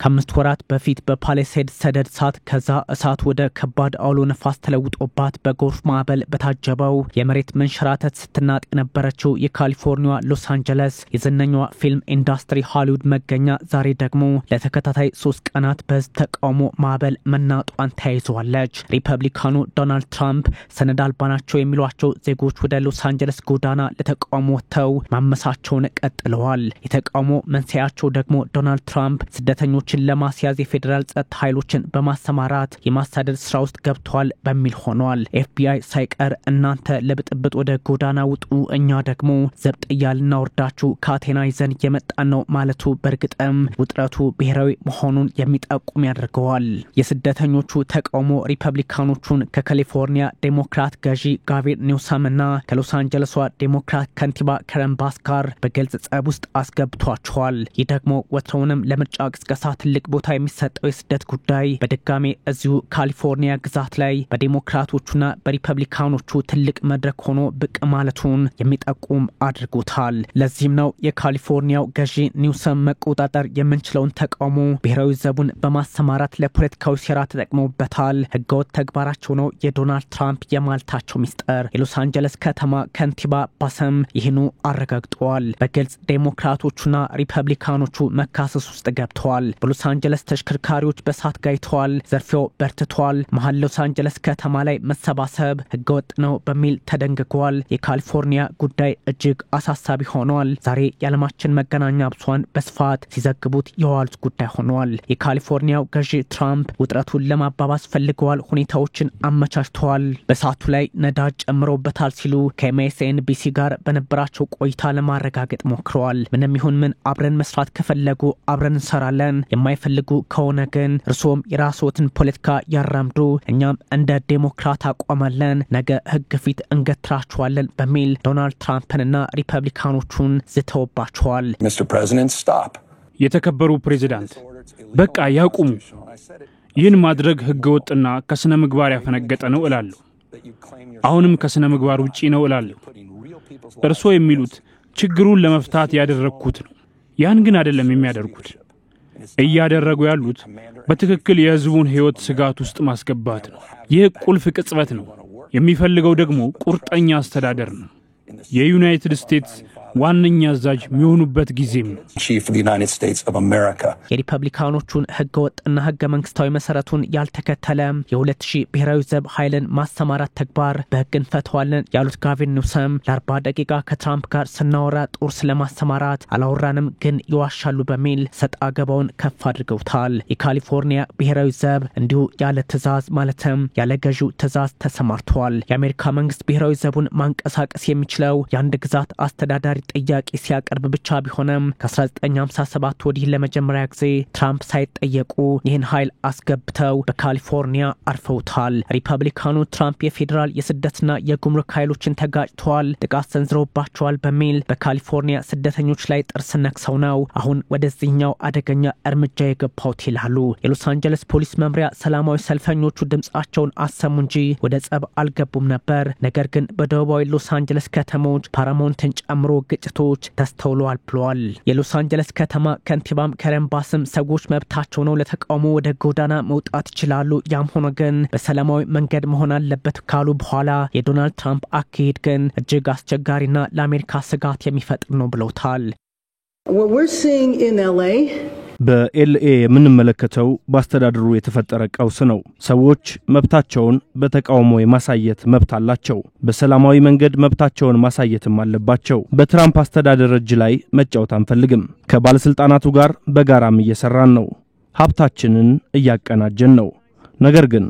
ከአምስት ወራት በፊት በፓሌሴድ ሰደድ እሳት ከዛ እሳት ወደ ከባድ አውሎ ነፋስ ተለውጦባት በጎርፍ ማዕበል በታጀበው የመሬት መንሸራተት ስትናጥ የነበረችው የካሊፎርኒያ ሎስ አንጀለስ የዝነኛዋ ፊልም ኢንዱስትሪ ሃሊውድ መገኛ ዛሬ ደግሞ ለተከታታይ 3 ቀናት በህዝብ ተቃውሞ ማዕበል መናጧን ተያይዘዋለች። ሪፐብሊካኑ ዶናልድ ትራምፕ ሰነድ አልባ ናቸው የሚሏቸው ዜጎች ወደ ሎስ አንጀለስ ጎዳና ለተቃውሞ ወጥተው ማመሳቸውን ቀጥለዋል። የተቃውሞ መንስኤያቸው ደግሞ ዶናልድ ትራምፕ ስደተኞችን ለማስያዝ የፌደራል ጸጥታ ኃይሎችን በማሰማራት የማሳደድ ስራ ውስጥ ገብተዋል በሚል ሆኗል። ኤፍቢአይ ሳይቀር እናንተ ለብጥብጥ ወደ ጎዳና ውጡ እኛ ደግሞ ዘብጥያ ልናወርዳችሁ ካቴና ይዘን የመጣን ነው ማለቱ በእርግጥም ውጥረቱ ብሔራዊ መሆኑን የሚጠቁም ያደርገዋል። የስደተኞቹ ተቃውሞ ሪፐብሊካኖቹን ከካሊፎርኒያ ዴሞክራት ገዢ ጋቪን ኒውሰምና ከሎስ አንጀለሷ ዴሞክራት ከንቲባ ከረን ባስ ጋር በግልጽ ጸብ ውስጥ አስገብቷቸዋል። ይህ ደግሞ ወትሮውንም ለምርጫ ቅስቀሳ ትልቅ ቦታ የሚሰጠው የስደት ጉዳይ በድጋሜ እዚሁ ካሊፎርኒያ ግዛት ላይ በዴሞክራቶቹና በሪፐብሊካኖቹ ትልቅ መድረክ ሆኖ ብቅ ማለቱን የሚጠቁም አድርጎታል። ለዚህም ነው የካሊፎርኒያው ገዢ ኒውሰም መቆጣጠር የምንችለውን ተቃውሞ ብሔራዊ ዘቡን በማሰማራት ለፖለቲካዊ ሴራ ተጠቅመውበታል፣ ህገወጥ ተግባራቸው ነው የዶናልድ ትራምፕ የማልታቸው ሚስጥር። የሎስ አንጀለስ ከተማ ከንቲባ ባሰም ይህኑ አረጋግጠዋል። በግልጽ ዴሞክራቶቹና ሪፐብሊካኖቹ መካሰስ ውስጥ ገብተዋል። በሎስ አንጀለስ ተሽከርካሪዎች በሳት ጋይተዋል፣ ዘርፊያው በርትቷል። መሀል ሎስ አንጀለስ ከተማ ላይ መሰባሰብ ህገወጥ ነው በሚል ተደንግጓል። የካሊፎርኒያ ጉዳይ እጅግ አሳሳቢ ሆኗል። ዛሬ የዓለማችን መገናኛ ብዙሃን በስፋት ሲዘግቡት የዋሉት ጉዳይ ሆኗል። የካሊፎርኒያው ገዢ ትራምፕ ውጥረቱን ለማባባስ ፈልገዋል፣ ሁኔታዎችን አመቻችተዋል፣ በሳቱ ላይ ነዳጅ ጨምሮበታል ሲሉ ከኤምኤስኤንቢሲ ጋር በነበራቸው ቆይታ ለማረጋገጥ ሞክረዋል። ምንም ይሁን ምን አብረን መስራት ከፈለጉ አብረን እንሰራለን፣ የማይፈልጉ ከሆነ ግን እርሶም የራስዎትን ፖለቲካ ያራምዱ፣ እኛም እንደ ዴሞክራት አቋማለን፣ ነገ ህግ ፊት እንገትራቸዋለን በሚል ዶናልድ ትራምፕንና ሪፐብሊካኖቹን ዝተውባቸዋል። Mr. President, stop. የተከበሩ ፕሬዝዳንት በቃ ያቁሙ። ይህን ማድረግ ህገወጥና ከስነ ምግባር ያፈነገጠ ነው እላለሁ። አሁንም ከስነ ምግባር ውጪ ነው እላለሁ። እርሶ የሚሉት ችግሩን ለመፍታት ያደረኩት ነው። ያን ግን አይደለም የሚያደርጉት። እያደረጉ ያሉት በትክክል የህዝቡን ህይወት ስጋት ውስጥ ማስገባት ነው። ይህ ቁልፍ ቅጽበት ነው። የሚፈልገው ደግሞ ቁርጠኛ አስተዳደር ነው። የዩናይትድ ስቴትስ ዋነኛ አዛዥ የሚሆኑበት ጊዜም ነው። Chief of the United States of America. የሪፐብሊካኖቹን ህገወጥና ህገ መንግስታዊ መሰረቱን ያልተከተለ የ2000 ብሔራዊ ዘብ ኃይልን ማሰማራት ተግባር በህግ እንፈተዋለን ያሉት ጋቪን ኒውሰም ለ40 ደቂቃ ከትራምፕ ጋር ስናወራ ጦር ስለማሰማራት አላወራንም ግን ይዋሻሉ በሚል ሰጣ ገባውን ከፍ አድርገውታል። የካሊፎርኒያ ብሔራዊ ዘብ እንዲሁ ያለ ትዕዛዝ ማለትም ያለ ገዢው ትዕዛዝ ተሰማርቷል። የአሜሪካ መንግስት ብሔራዊ ዘቡን ማንቀሳቀስ የሚችለው የአንድ ግዛት አስተዳዳሪ ጥያቄ ሲያቀርብ ብቻ ቢሆንም ከ1957 ወዲህ ለመጀመሪያ ጊዜ ትራምፕ ሳይጠየቁ ይህን ኃይል አስገብተው በካሊፎርኒያ አርፈውታል። ሪፐብሊካኑ ትራምፕ የፌደራል የስደትና የጉምሩክ ኃይሎችን ተጋጭተዋል፣ ጥቃት ሰንዝረውባቸዋል በሚል በካሊፎርኒያ ስደተኞች ላይ ጥርስ ነክሰው ነው አሁን ወደዚህኛው አደገኛ እርምጃ የገባው ይላሉ። የሎስ አንጀለስ ፖሊስ መምሪያ ሰላማዊ ሰልፈኞቹ ድምጻቸውን አሰሙ እንጂ ወደ ጸብ አልገቡም ነበር። ነገር ግን በደቡባዊ ሎስ አንጀለስ ከተሞች ፓራማውንትን ጨምሮ ግጭቶች ተስተውለዋል ብለዋል። የሎስ አንጀለስ ከተማ ከንቲባም ከረን ባስም ሰዎች መብታቸው ነው ለተቃውሞ ወደ ጎዳና መውጣት ይችላሉ፣ ያም ሆኖ ግን በሰላማዊ መንገድ መሆን አለበት ካሉ በኋላ የዶናልድ ትራምፕ አካሄድ ግን እጅግ አስቸጋሪና ለአሜሪካ ስጋት የሚፈጥር ነው ብለውታል። What we're seeing in LA በኤልኤ የምንመለከተው ባስተዳድሩ የተፈጠረ ቀውስ ነው። ሰዎች መብታቸውን በተቃውሞ የማሳየት መብት አላቸው። በሰላማዊ መንገድ መብታቸውን ማሳየትም አለባቸው። በትራምፕ አስተዳደር እጅ ላይ መጫወት አንፈልግም። ከባለስልጣናቱ ጋር በጋራም እየሰራን ነው። ሀብታችንን እያቀናጀን ነው። ነገር ግን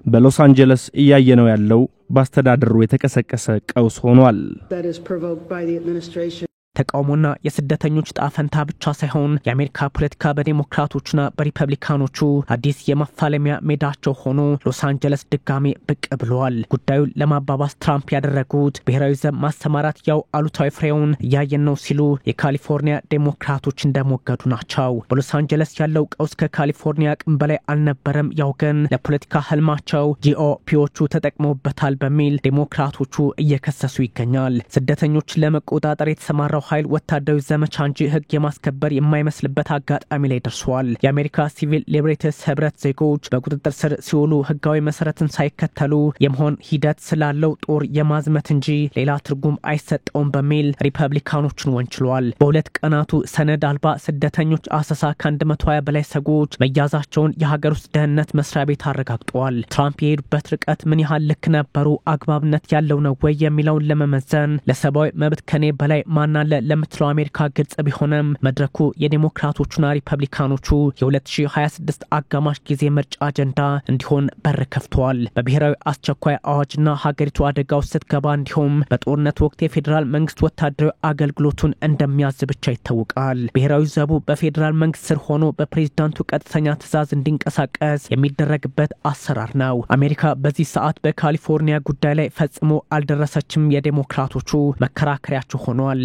በሎስ አንጀለስ እያየነው ያለው ባስተዳድሩ የተቀሰቀሰ ቀውስ ሆኗል። that is provoked by the administration. ተቃውሞና የስደተኞች ጣፈንታ ብቻ ሳይሆን የአሜሪካ ፖለቲካ በዴሞክራቶችና በሪፐብሊካኖቹ አዲስ የማፋለሚያ ሜዳቸው ሆኖ ሎስ አንጀለስ ድጋሜ ብቅ ብለዋል። ጉዳዩን ለማባባስ ትራምፕ ያደረጉት ብሔራዊ ዘብ ማሰማራት ያው አሉታዊ ፍሬውን እያየን ነው ሲሉ የካሊፎርኒያ ዴሞክራቶች እንደሞገዱ ናቸው። በሎስ አንጀለስ ያለው ቀውስ ከካሊፎርኒያ አቅም በላይ አልነበረም፣ ያው ግን ለፖለቲካ ህልማቸው ጂኦፒዎቹ ተጠቅመውበታል በሚል ዴሞክራቶቹ እየከሰሱ ይገኛል። ስደተኞች ለመቆጣጠር የተሰማራው ኃይል ወታደራዊ ዘመቻ እንጂ ህግ የማስከበር የማይመስልበት አጋጣሚ ላይ ደርሷል። የአሜሪካ ሲቪል ሊበሬተርስ ህብረት ዜጎች በቁጥጥር ስር ሲውሉ ህጋዊ መሰረትን ሳይከተሉ የመሆን ሂደት ስላለው ጦር የማዝመት እንጂ ሌላ ትርጉም አይሰጠውም በሚል ሪፐብሊካኖችን ወንጅሏል። በሁለት ቀናቱ ሰነድ አልባ ስደተኞች አሰሳ ከ120 በላይ ሰዎች መያዛቸውን የሀገር ውስጥ ደህንነት መስሪያ ቤት አረጋግጧል። ትራምፕ የሄዱበት ርቀት ምን ያህል ልክ ነበሩ፣ አግባብነት ያለው ነው ወይ የሚለውን ለመመዘን ለሰብአዊ መብት ከኔ በላይ ማናለ ለምትለው አሜሪካ ግልጽ ቢሆንም መድረኩ የዲሞክራቶቹና ሪፐብሊካኖቹ የ2026 አጋማሽ ጊዜ ምርጫ አጀንዳ እንዲሆን በር ከፍቷል። በብሔራዊ አስቸኳይ አዋጅና ሀገሪቱ አደጋ ውስጥ ስትገባ እንዲሁም በጦርነት ወቅት የፌዴራል መንግስት ወታደራዊ አገልግሎቱን እንደሚያዝ ብቻ ይታወቃል። ብሔራዊ ዘቡ በፌዴራል መንግስት ስር ሆኖ በፕሬዝዳንቱ ቀጥተኛ ትዕዛዝ እንዲንቀሳቀስ የሚደረግበት አሰራር ነው። አሜሪካ በዚህ ሰዓት በካሊፎርኒያ ጉዳይ ላይ ፈጽሞ አልደረሰችም የዲሞክራቶቹ መከራከሪያቸው ሆኗል።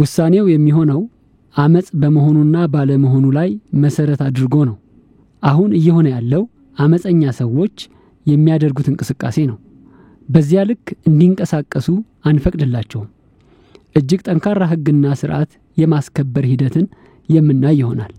ውሳኔው የሚሆነው አመጽ በመሆኑና ባለመሆኑ ላይ መሰረት አድርጎ ነው። አሁን እየሆነ ያለው አመፀኛ ሰዎች የሚያደርጉት እንቅስቃሴ ነው። በዚያ ልክ እንዲንቀሳቀሱ አንፈቅድላቸውም። እጅግ ጠንካራ ህግና ስርዓት የማስከበር ሂደትን የምናይ ይሆናል።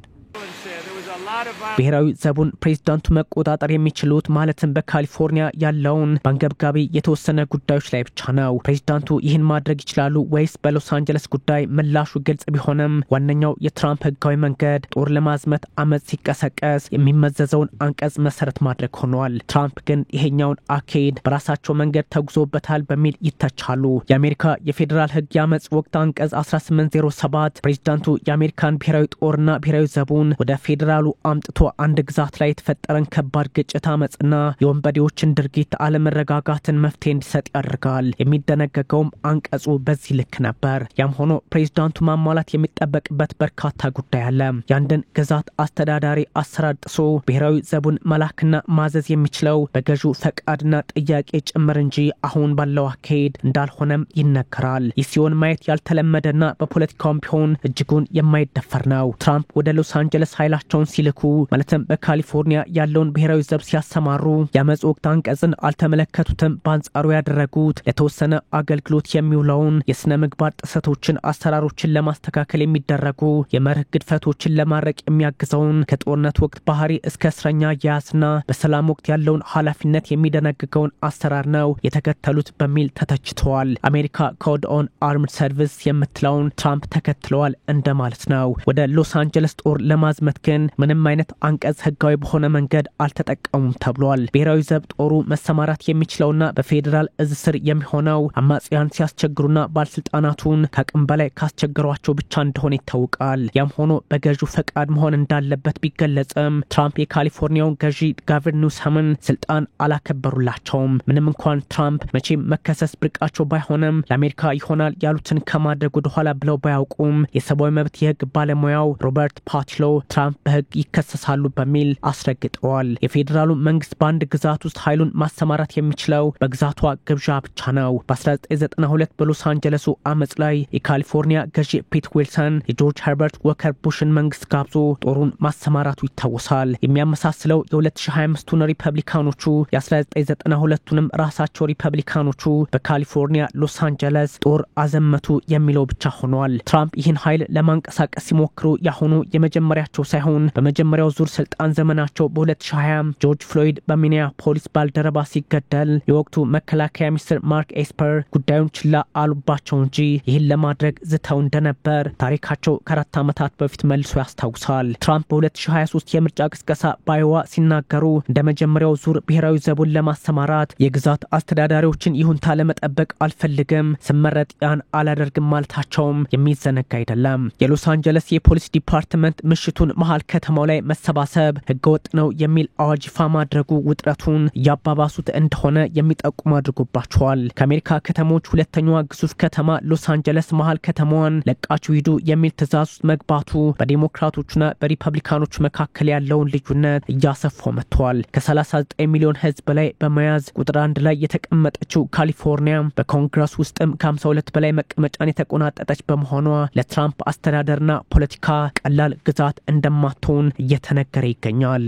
ብሔራዊ ዘቡን ፕሬዝዳንቱ መቆጣጠር የሚችሉት ማለትም በካሊፎርኒያ ያለውን በአንገብጋቢ የተወሰነ ጉዳዮች ላይ ብቻ ነው። ፕሬዝዳንቱ ይህን ማድረግ ይችላሉ ወይስ በሎስ አንጀለስ ጉዳይ ምላሹ ግልጽ ቢሆንም ዋነኛው የትራምፕ ህጋዊ መንገድ ጦር ለማዝመት አመጽ ሲቀሰቀስ የሚመዘዘውን አንቀጽ መሰረት ማድረግ ሆኗል። ትራምፕ ግን ይሄኛውን አካሄድ በራሳቸው መንገድ ተጉዞበታል በሚል ይተቻሉ። የአሜሪካ የፌዴራል ህግ የአመጽ ወቅት አንቀጽ 1807 ፕሬዝዳንቱ የአሜሪካን ብሔራዊ ጦርና ብሔራዊ ዘቡን ወደ ፌዴራሉ አምጥቶ አንድ ግዛት ላይ የተፈጠረን ከባድ ግጭት አመጽና የወንበዴዎችን ድርጊት አለመረጋጋትን መፍትሄ እንዲሰጥ ያደርጋል። የሚደነገገውም አንቀጹ በዚህ ልክ ነበር። ያም ሆኖ ፕሬዝዳንቱ ማሟላት የሚጠበቅበት በርካታ ጉዳይ አለ። ያንድን ግዛት አስተዳዳሪ አሰራር ጥሶ ብሔራዊ ዘቡን መላክና ማዘዝ የሚችለው በገዢው ፈቃድና ጥያቄ ጭምር እንጂ አሁን ባለው አካሄድ እንዳልሆነም ይነገራል። ይህ ሲሆን ማየት ያልተለመደና በፖለቲካውም ቢሆን እጅጉን የማይደፈር ነው። ትራምፕ ወደ ሎስ አንጀለስ ኃይላቸውን ሲልኩ ማለትም በካሊፎርኒያ ያለውን ብሔራዊ ዘብ ሲያሰማሩ የአመጽ ወቅት አንቀጽን አልተመለከቱትም። በአንጻሩ ያደረጉት ለተወሰነ አገልግሎት የሚውለውን የስነ ምግባር ጥሰቶችን አሰራሮችን ለማስተካከል የሚደረጉ የመርህ ግድፈቶችን ለማረቅ የሚያግዘውን ከጦርነት ወቅት ባህሪ እስከ እስረኛ ያዝና በሰላም ወቅት ያለውን ኃላፊነት የሚደነግገውን አሰራር ነው የተከተሉት በሚል ተተችተዋል። አሜሪካ ኮድ ኦን አርምድ ሰርቪስ የምትለውን ትራምፕ ተከትለዋል እንደማለት ነው። ወደ ሎስ አንጀለስ ጦር ለማዝመት ግን ምንም አይነት አንቀጽ ህጋዊ በሆነ መንገድ አልተጠቀሙም ተብሏል። ብሔራዊ ዘብ ጦሩ መሰማራት የሚችለውና በፌዴራል እዝ ስር የሚሆነው አማጽያን ሲያስቸግሩና ባለስልጣናቱን ከአቅም በላይ ካስቸገሯቸው ብቻ እንደሆነ ይታወቃል። ያም ሆኖ በገዢው ፈቃድ መሆን እንዳለበት ቢገለጽም ትራምፕ የካሊፎርኒያውን ገዢ ጋቨርነር ኒውሰምን ስልጣን አላከበሩላቸውም። ምንም እንኳን ትራምፕ መቼም መከሰስ ብርቃቸው ባይሆንም ለአሜሪካ ይሆናል ያሉትን ከማድረግ ወደ ኋላ ብለው ባያውቁም የሰብአዊ መብት የህግ ባለሙያው ሮበርት ፓትሎ ትራምፕ በህግ ይከሰሳሉ በሚል አስረግጠዋል። የፌዴራሉ መንግስት በአንድ ግዛት ውስጥ ኃይሉን ማሰማራት የሚችለው በግዛቷ ግብዣ ብቻ ነው። በ1992 በሎስ አንጀለሱ አመጽ ላይ የካሊፎርኒያ ገዢ ፒት ዊልሰን የጆርጅ ኸርበርት ወከር ቡሽን መንግስት ጋብዞ ጦሩን ማሰማራቱ ይታወሳል። የሚያመሳስለው የ2025ቱን ሪፐብሊካኖቹ የ1992ቱንም ራሳቸው ሪፐብሊካኖቹ በካሊፎርኒያ ሎስ አንጀለስ ጦር አዘመቱ የሚለው ብቻ ሆኗል። ትራምፕ ይህን ኃይል ለማንቀሳቀስ ሲሞክሩ ያሁኑ የመጀመሪያቸው ሳይሆን በመጀመሪያው ዙር ስልጣን ዘመናቸው በ2020 ጆርጅ ፍሎይድ በሚኒያፖሊስ ባልደረባ ሲገደል የወቅቱ መከላከያ ሚኒስትር ማርክ ኤስፐር ጉዳዩን ችላ አሉባቸው እንጂ ይህን ለማድረግ ዝተው እንደነበር ታሪካቸው ከ4 ዓመታት በፊት መልሶ ያስታውሳል። ትራምፕ በ2023 የምርጫ ቅስቀሳ በአይዋ ሲናገሩ እንደ መጀመሪያው ዙር ብሔራዊ ዘቡን ለማሰማራት የግዛት አስተዳዳሪዎችን ይሁንታ ለመጠበቅ አልፈልግም፣ ስመረጥ ያን አላደርግም ማለታቸውም የሚዘነጋ አይደለም። የሎስ አንጀለስ የፖሊስ ዲፓርትመንት ምሽቱን መሃል ከተማው ላይ መሰባሰብ ህገወጥ ነው የሚል አዋጅ ይፋ ማድረጉ ውጥረቱን ያባባሱት እንደሆነ የሚጠቁም አድርጎባቸዋል። ከአሜሪካ ከተሞች ሁለተኛዋ ግዙፍ ከተማ ሎስ አንጀለስ መሃል ከተማዋን ለቃችሁ ሂዱ የሚል ትዕዛዝ ውስጥ መግባቱ በዲሞክራቶችና በሪፐብሊካኖች መካከል ያለውን ልዩነት እያሰፋው መጥቷል። ከ39 ሚሊዮን ህዝብ በላይ በመያዝ ቁጥር 1 ላይ የተቀመጠችው ካሊፎርኒያ በኮንግረስ ውስጥም ከ52 በላይ መቀመጫን የተቆናጠጠች በመሆኗ ለትራምፕ አስተዳደርና ፖለቲካ ቀላል ግዛት እንደማትሆን እየተነገረ ይገኛል።